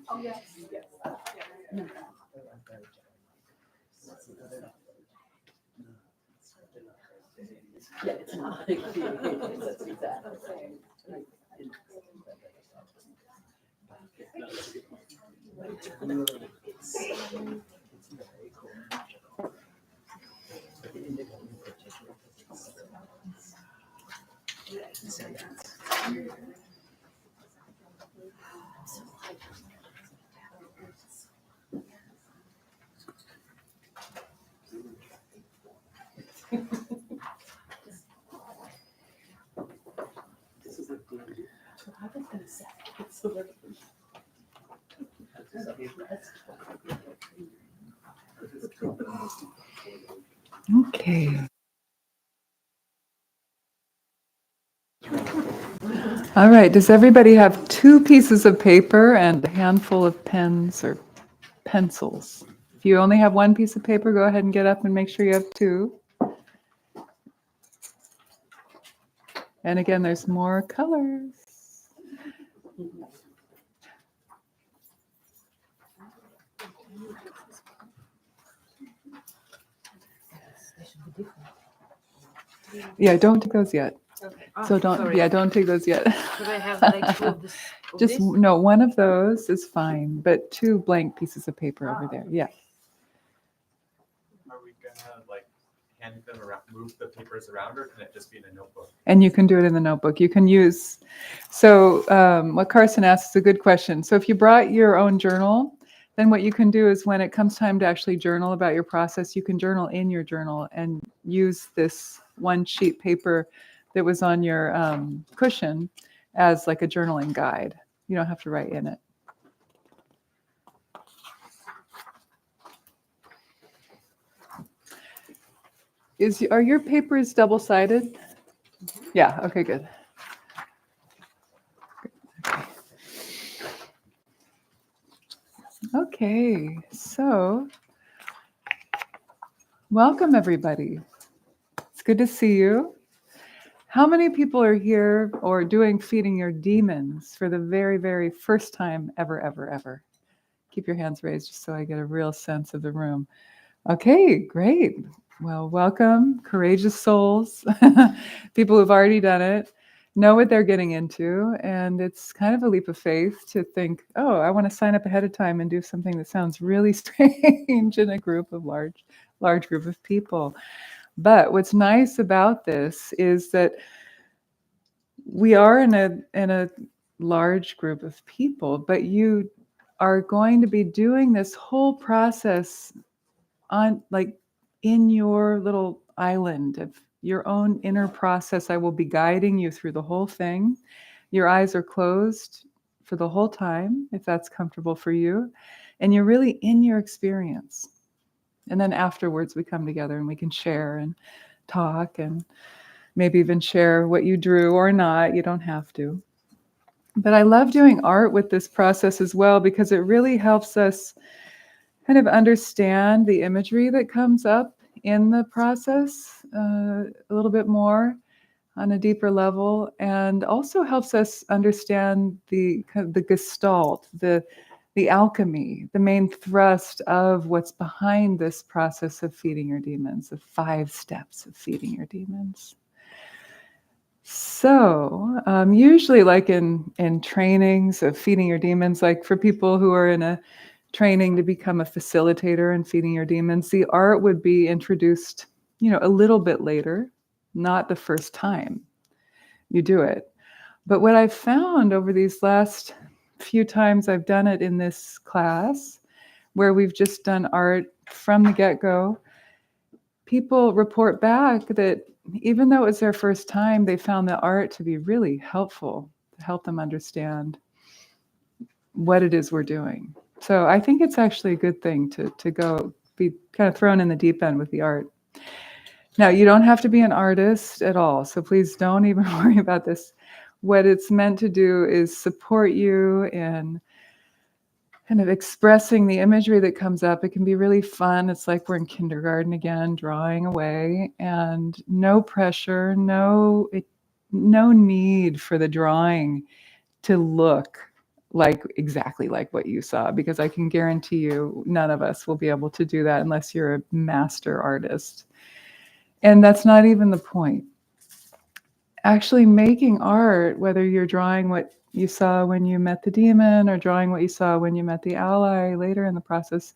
Oh, yes. Yeah, it's not. That's exactly the same. I was gonna say, it's so like. Okay. All right. Does everybody have 2 pieces of paper and a handful of pens or pencils? If you only have 1 piece of paper, go ahead and get up and make sure you have 2. And again, there's more colors. Yeah, don't take those yet. So don't take those yet. Could I have like 2 of this? Just no, 1 of those is fine, but 2 blank pieces of paper over there. Yeah. Are we gonna like hand them around, move the papers around, or can it just be in a notebook? And you can do it in the notebook. You can use. So what Carson asked is a good question. So if you brought your own journal, then what you can do is when it comes time to actually journal about your process, you can journal in your journal and use this 1 sheet paper that was on your cushion as like a journaling guide. You don't have to write in it. Are your papers double-sided? Yeah, okay, good. Okay, so welcome everybody. It's good to see you. How many people are here or doing Feeding Your Demons for the very, very first time ever, ever, ever? Keep your hands raised just so I get a real sense of the room. Okay, great. Well, welcome, courageous souls, people who've already done it, know what they're getting into, and it's kind of a leap of faith to think, oh, I want to sign up ahead of time and do something that sounds really strange in a group of large group of people. But what's nice about this is that we are in a large group of people, but you are going to be doing this whole process on like in your little island of your own inner process. I will be guiding you through the whole thing. Your eyes are closed for the whole time, if that's comfortable for you. And you're really in your experience. And then afterwards we come together and we can share and talk and maybe even share what you drew or not. You don't have to. But I love doing art with this process as well because it really helps us kind of understand the imagery that comes up in the process a little bit more on a deeper level, and also helps us understand the gestalt, the alchemy, the main thrust of what's behind this process of feeding your demons, the 5 steps of feeding your demons. So usually like in trainings of feeding your demons, like for people who are in a training to become a facilitator in feeding your demons, the art would be introduced, a little bit later, not the first time you do it. But what I've found over these last few times I've done it in this class, where we've just done art from the get-go, people report back that even though it was their first time, they found the art to be really helpful to help them understand what it is we're doing. So I think it's actually a good thing to go be kind of thrown in the deep end with the art. Now, you don't have to be an artist at all, so please don't even worry about this. What it's meant to do is support you in kind of expressing the imagery that comes up. It can be really fun. It's like we're in kindergarten again, drawing away, and no pressure, no need for the drawing to look like exactly like what you saw, because I can guarantee you none of us will be able to do that unless you're a master artist. And that's not even the point. Actually making art, whether you're drawing what you saw when you met the demon or drawing what you saw when you met the ally later in the process,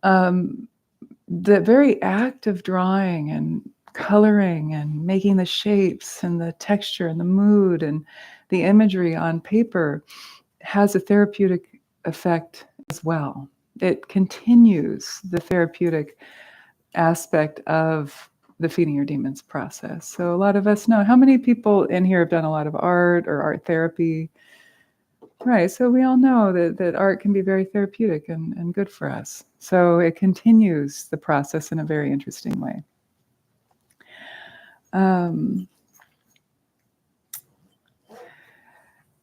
the very act of drawing and coloring and making the shapes and the texture and the mood and the imagery on paper has a therapeutic effect as well. It continues the therapeutic aspect of the feeding your demons process. So a lot of us know. How many people in here have done a lot of art or art therapy? Right, so we all know that art can be very therapeutic and good for us. So it continues the process in a very interesting way.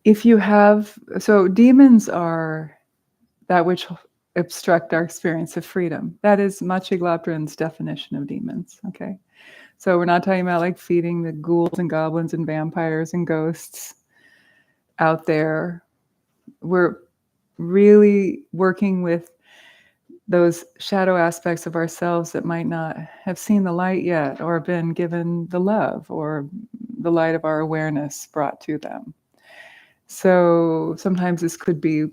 If you have, so demons are that which obstruct our experience of freedom. That is Maciej definition of demons, okay? So we're not talking about like feeding the ghouls and goblins and vampires and ghosts out there. We're really working with those shadow aspects of ourselves that might not have seen the light yet or been given the love or the light of our awareness brought to them. So sometimes this could be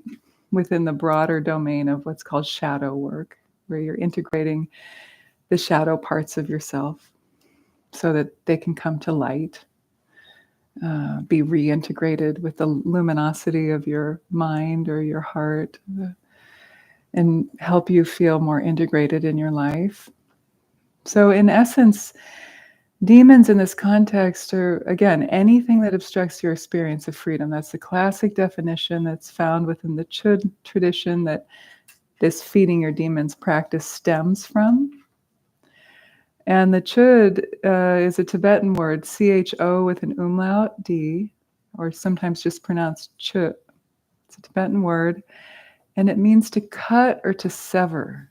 within the broader domain of what's called shadow work, where you're integrating the shadow parts of yourself so that they can come to light, be reintegrated with the luminosity of your mind or your heart, and help you feel more integrated in your life. So in essence, demons in this context are, again, anything that obstructs your experience of freedom. That's the classic definition that's found within the Chöd tradition that this feeding your demons practice stems from. And the Chöd is a Tibetan word, CHO with an umlaut, D, or sometimes just pronounced Chö. It's a Tibetan word, and it means to cut or to sever.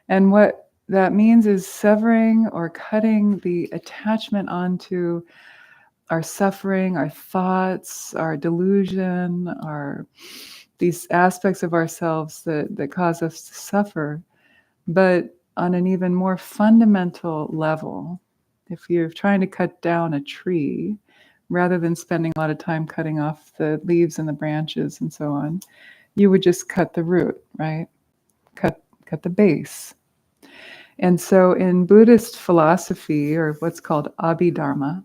And what that means is severing or cutting the attachment onto our suffering, our thoughts, our delusion, these aspects of ourselves that cause us to suffer. But on an even more fundamental level, if you're trying to cut down a tree, rather than spending a lot of time cutting off the leaves and the branches and so on, you would just cut the root, right? Cut the base. And so in Buddhist philosophy, or what's called Abhidharma,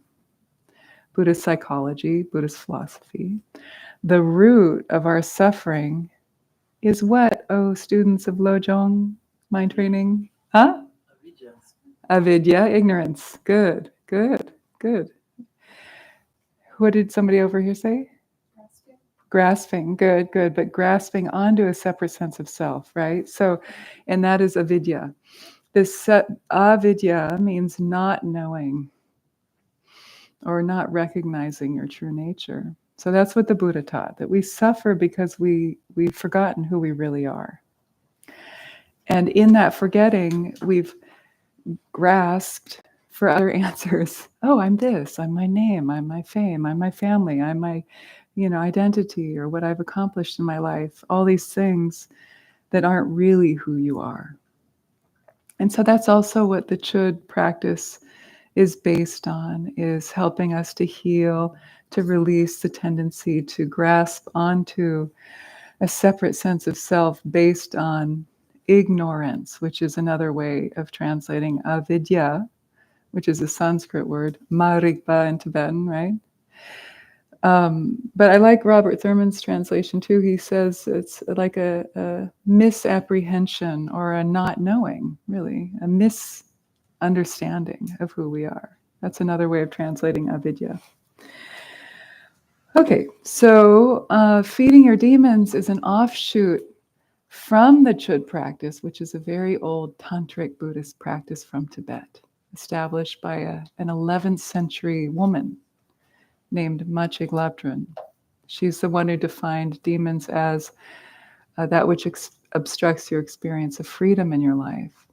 Buddhist psychology, Buddhist philosophy, the root of our suffering is what, students of Lojong mind training? Huh? Avidya, ignorance. Good. What did somebody over here say? Grasping. Good. But grasping onto a separate sense of self, right? So, and that is avidya. This avidya means not knowing or not recognizing your true nature. So that's what the Buddha taught, that we suffer because we've forgotten who we really are. And in that forgetting, we've grasped for other answers. Oh, I'm this, I'm my name, I'm my fame, I'm my family, I'm my, identity or what I've accomplished in my life, all these things that aren't really who you are. And so that's also what the Chöd practice is based on, is helping us to heal, to release the tendency to grasp onto a separate sense of self based on ignorance, which is another way of translating avidya, which is a Sanskrit word, marikpa in Tibetan, right? But I like Robert Thurman's translation too. He says it's like a misapprehension or a not knowing, really, a misunderstanding of who we are. That's another way of translating avidya. Okay, so feeding your demons is an offshoot from the Chöd practice, which is a very old tantric Buddhist practice from Tibet, established by an 11th century woman named Maciej Lopön. She's the one who defined demons as that which obstructs your experience of freedom in your life.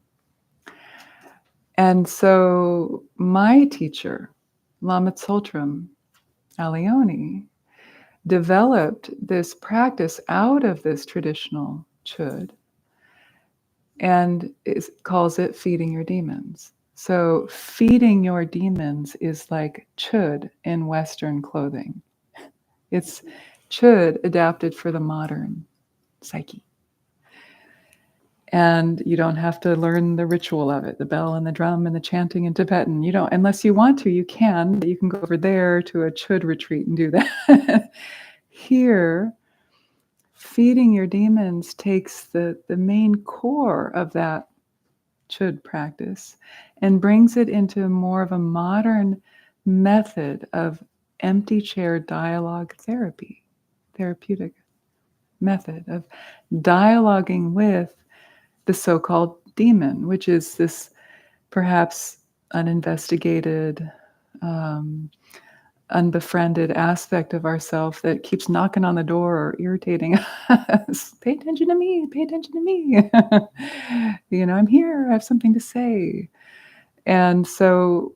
And so my teacher, Lama Tsultrim Allione developed this practice out of this traditional Chöd and calls it feeding your demons. So feeding your demons is like Chöd in Western clothing. It's Chöd adapted for the modern psyche. And you don't have to learn the ritual of it, the bell and the drum and the chanting in Tibetan. You don't, unless you want to, you can. You can go over there to a Chöd retreat and do that. Here, feeding your demons takes the main core of that Chöd practice and brings it into more of a modern method of empty chair dialogue therapeutic method of dialoguing with the so-called demon, which is this perhaps uninvestigated, unbefriended aspect of ourself that keeps knocking on the door or irritating us. Pay attention to me, pay attention to me. I'm here, I have something to say. And so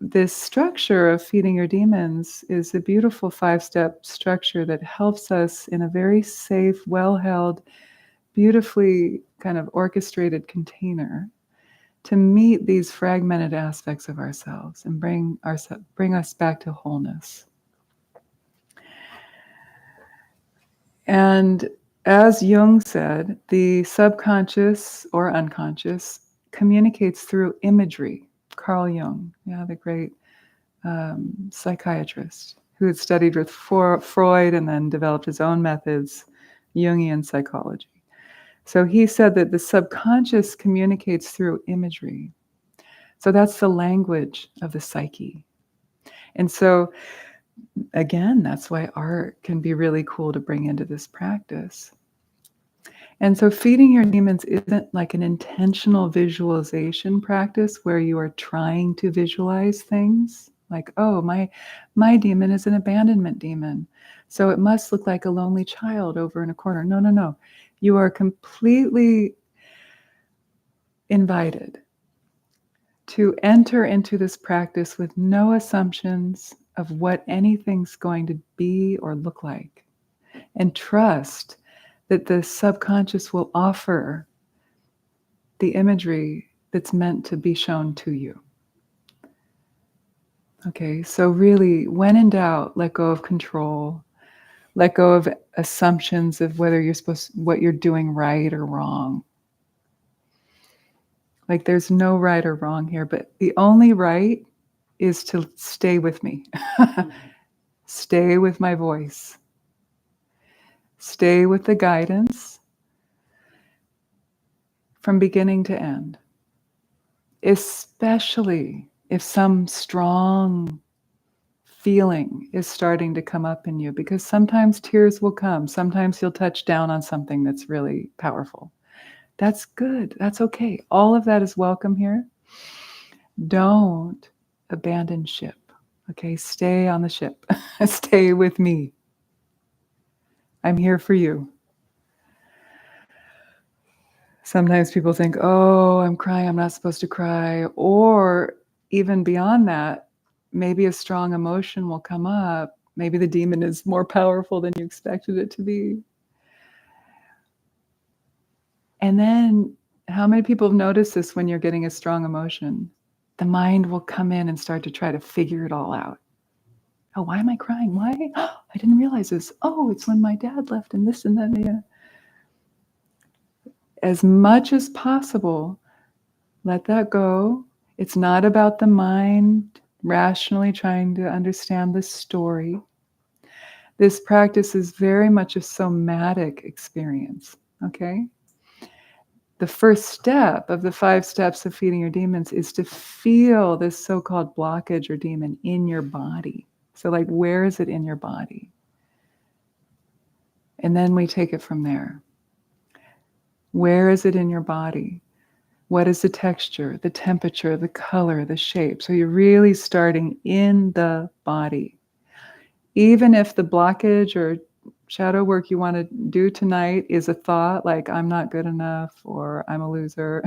this structure of feeding your demons is a beautiful 5-step structure that helps us in a very safe, well-held, beautifully kind of orchestrated container to meet these fragmented aspects of ourselves and bring us back to wholeness. And as Jung said, the subconscious or unconscious communicates through imagery. Carl Jung, the great psychiatrist who had studied with Freud and then developed his own methods, Jungian psychology. So he said that the subconscious communicates through imagery. So that's the language of the psyche. And so, again, that's why art can be really cool to bring into this practice. And so feeding your demons isn't like an intentional visualization practice where you are trying to visualize things. Like, oh, my demon is an abandonment demon, so it must look like a lonely child over in a corner. No. You are completely invited to enter into this practice with no assumptions of what anything's going to be or look like, and trust that the subconscious will offer the imagery that's meant to be shown to you. Okay, so really, when in doubt, let go of control. Let go of assumptions of whether what you're doing right or wrong. Like there's no right or wrong here, but the only right is to stay with me. Stay with my voice. Stay with the guidance from beginning to end. Especially if some strong feeling is starting to come up in you, because sometimes tears will come. Sometimes you'll touch down on something that's really powerful. That's good. That's okay. All of that is welcome here. Don't abandon ship. Okay, stay on the ship. Stay with me. I'm here for you. Sometimes people think, oh, I'm crying, I'm not supposed to cry. Or even beyond that, maybe a strong emotion will come up. Maybe the demon is more powerful than you expected it to be. And then, how many people have noticed this when you're getting a strong emotion? The mind will come in and start to try to figure it all out. Oh, why am I crying? Why? Oh, I didn't realize this. Oh, it's when my dad left and this and that. Yeah. As much as possible, let that go. It's not about the mind rationally trying to understand the story. This practice is very much a somatic experience, okay? The first step of the 5 steps of feeding your demons is to feel this so-called blockage or demon in your body. So like, where is it in your body? And then we take it from there. Where is it in your body? What is the texture, the temperature, the color, the shape? So you're really starting in the body. Even if the blockage or shadow work you want to do tonight is a thought like, I'm not good enough or I'm a loser,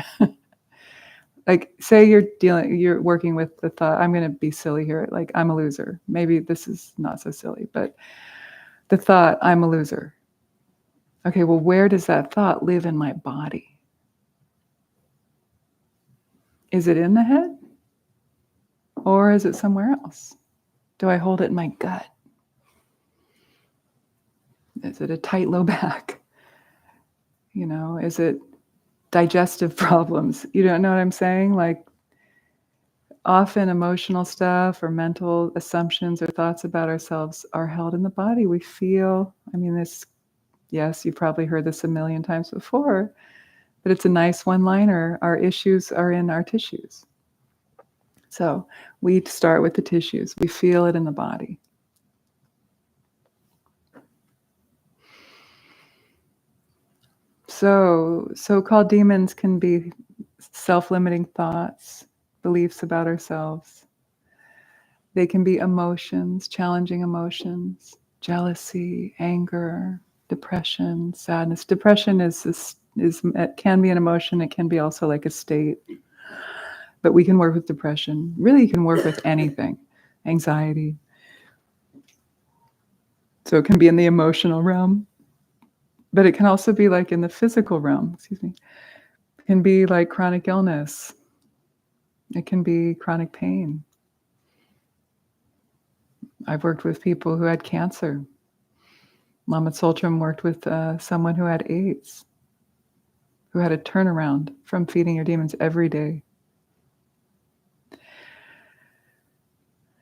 like say you're working with the thought, I'm going to be silly here, like I'm a loser. Maybe this is not so silly, but the thought, I'm a loser. Okay, well, where does that thought live in my body? Is it in the head? Or is it somewhere else? Do I hold it in my gut? Is it a tight low back? Is it digestive problems? You don't know what I'm saying? Like often emotional stuff or mental assumptions or thoughts about ourselves are held in the body. We feel, yes, you've probably heard this a million times before, but it's a nice one-liner. Our issues are in our tissues. So we start with the tissues. We feel it in the body. So so-called demons can be self-limiting thoughts, beliefs about ourselves. They can be emotions, challenging emotions, jealousy, anger, depression, sadness. Depression it can be an emotion. It can be also like a state. But we can work with depression. Really, you can work with anything. Anxiety. So it can be in the emotional realm. But it can also be like in the physical realm. It can be like chronic illness. It can be chronic pain. I've worked with people who had cancer. Lama Tsultrim worked with someone who had AIDS, who had a turnaround from feeding your demons every day.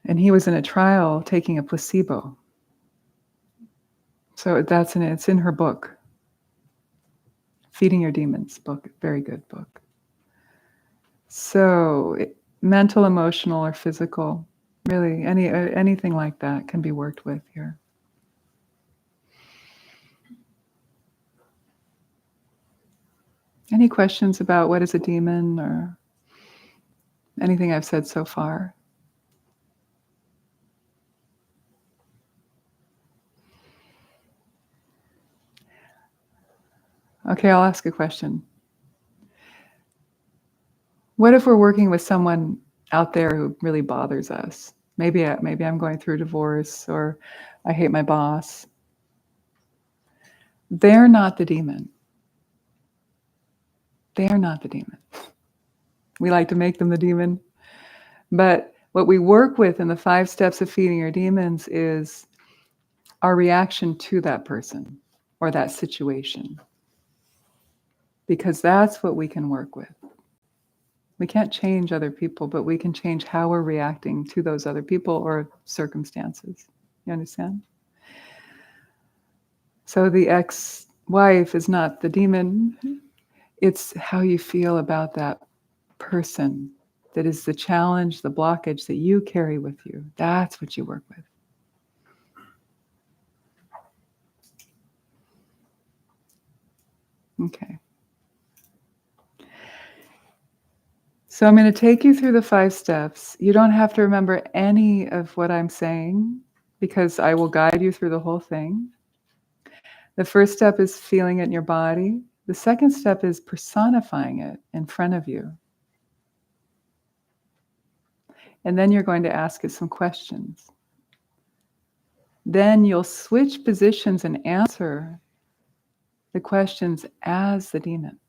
And he was in a trial taking a placebo. So it's in her book. Feeding Your Demons book, very good book. So mental, emotional, or physical, really anything like that can be worked with here. Any questions about what is a demon or anything I've said so far? Okay, I'll ask a question. What if we're working with someone out there who really bothers us? Maybe I'm going through a divorce or I hate my boss. They're not the demon. They are not the demon. We like to make them the demon. But what we work with in the 5 steps of feeding your demons is our reaction to that person or that situation. Because that's what we can work with. We can't change other people, but we can change how we're reacting to those other people or circumstances. You understand? So the ex-wife is not the demon. It's how you feel about that person that is the challenge, the blockage that you carry with you. That's what you work with. Okay. So I'm going to take you through the 5 steps. You don't have to remember any of what I'm saying because I will guide you through the whole thing. The first step is feeling it in your body. The second step is personifying it in front of you. And then you're going to ask it some questions. Then you'll switch positions and answer the questions as the demon.